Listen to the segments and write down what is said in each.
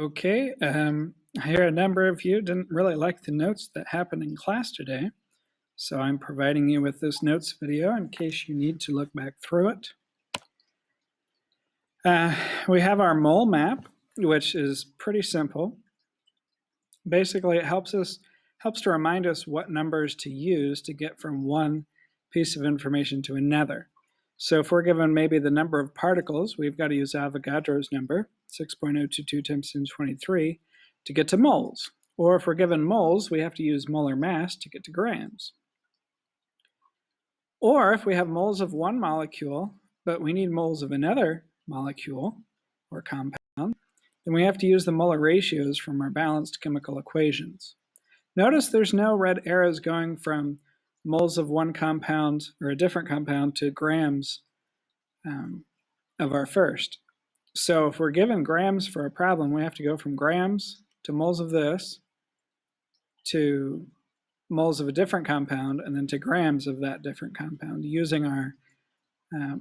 Okay, I hear a number of you didn't really like the notes that happened in class today, so I'm providing you with this notes video in case you need to look back through it. We have our mole map, which is pretty simple. Basically, it helps to remind us what numbers to use to get from one piece of information to another. So if we're given maybe the number of particles, we've got to use Avogadro's number, 6.022 times 10 to the 23, to get to moles. Or if we're given moles, we have to use molar mass to get to grams. Or if we have moles of one molecule, but we need moles of another molecule or compound, then we have to use the molar ratios from our balanced chemical equations. Notice there's no red arrows going from moles of one compound or a different compound to grams of our first. So if we're given grams for a problem, we have to go from grams to moles of this to moles of a different compound and then to grams of that different compound using our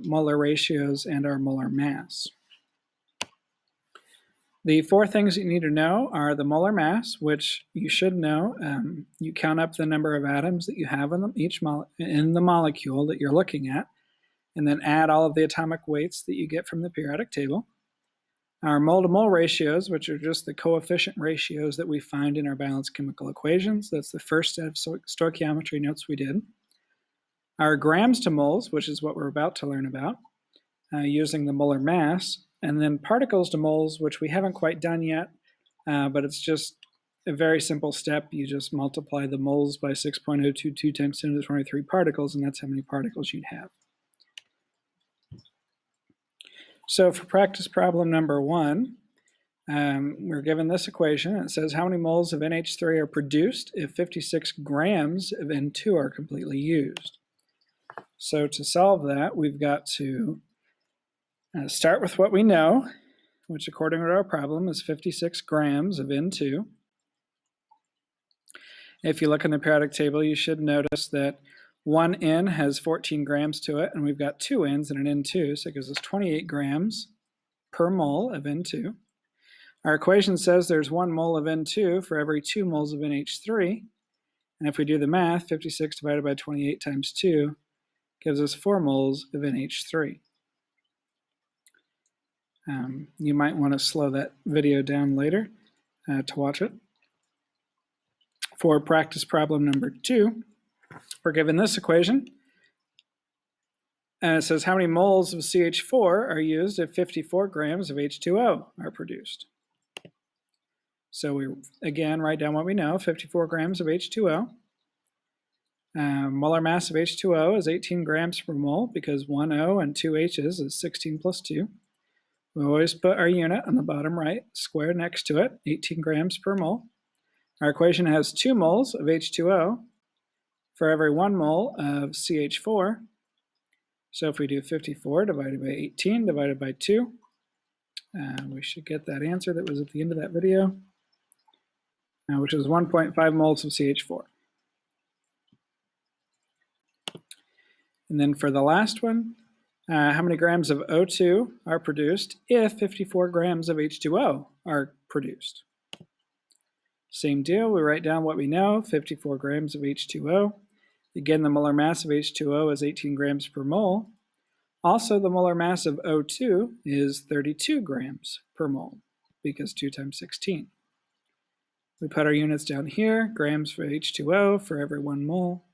molar ratios and our molar mass. The four things you need to know are the molar mass, which you should know. You count up the number of atoms that you have in the molecule that you're looking at, and then add all of the atomic weights that you get from the periodic table. Our mole-to-mole ratios, which are just the coefficient ratios that we find in our balanced chemical equations. That's the first set of stoichiometry notes we did. Our grams to moles, which is what we're about to learn about, using the molar mass. And then particles to moles, which we haven't quite done yet, but it's just a very simple step. You just multiply the moles by 6.022 times 10 to the 23 particles, and that's how many particles you'd have. So for practice problem number 1, we're given this equation. It says how many moles of NH3 are produced if 56 grams of N2 are completely used. So to solve that, we've got to start with what we know, which according to our problem is 56 grams of N2. If you look in the periodic table, you should notice that one N has 14 grams to it, and we've got two N's and an N2, so it gives us 28 grams per mole of N2. Our equation says there's 1 mole of N2 for every 2 moles of NH3, and if we do the math, 56 divided by 28 times 2 gives us 4 moles of NH3. You might want to slow that video down later to watch it. For practice problem number 2, we're given this equation, and it says how many moles of CH4 are used if 54 grams of H2O are produced. So we again write down what we know, 54 grams of H2O. Molar mass of H2O is 18 grams per mole because 1 O and 2 H's is 16 plus 2. We always put our unit on the bottom right, square next to it, 18 grams per mole. Our equation has 2 moles of H2O for every 1 mole of CH4. So if we do 54 divided by 18 divided by 2, we should get that answer that was at the end of that video, which is 1.5 moles of CH4. And then for the last one, how many grams of O2 are produced if 54 grams of H2O are produced? Same deal, we write down what we know, 54 grams of H2O. Again, the molar mass of H2O is 18 grams per mole. Also, the molar mass of O2 is 32 grams per mole, because 2 times 16. We put our units down here, grams for H2O for every 1 mole.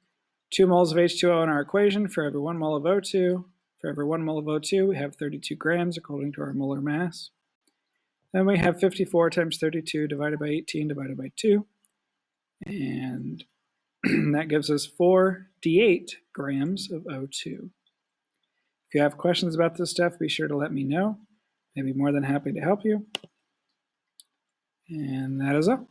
2 moles of H2O in our equation for every 1 mole of O2. For every 1 mole of O2, we have 32 grams according to our molar mass. Then we have 54 times 32 divided by 18 divided by 2. And that gives us 48 grams of O2. If you have questions about this stuff, be sure to let me know. I'd be more than happy to help you. And that is all.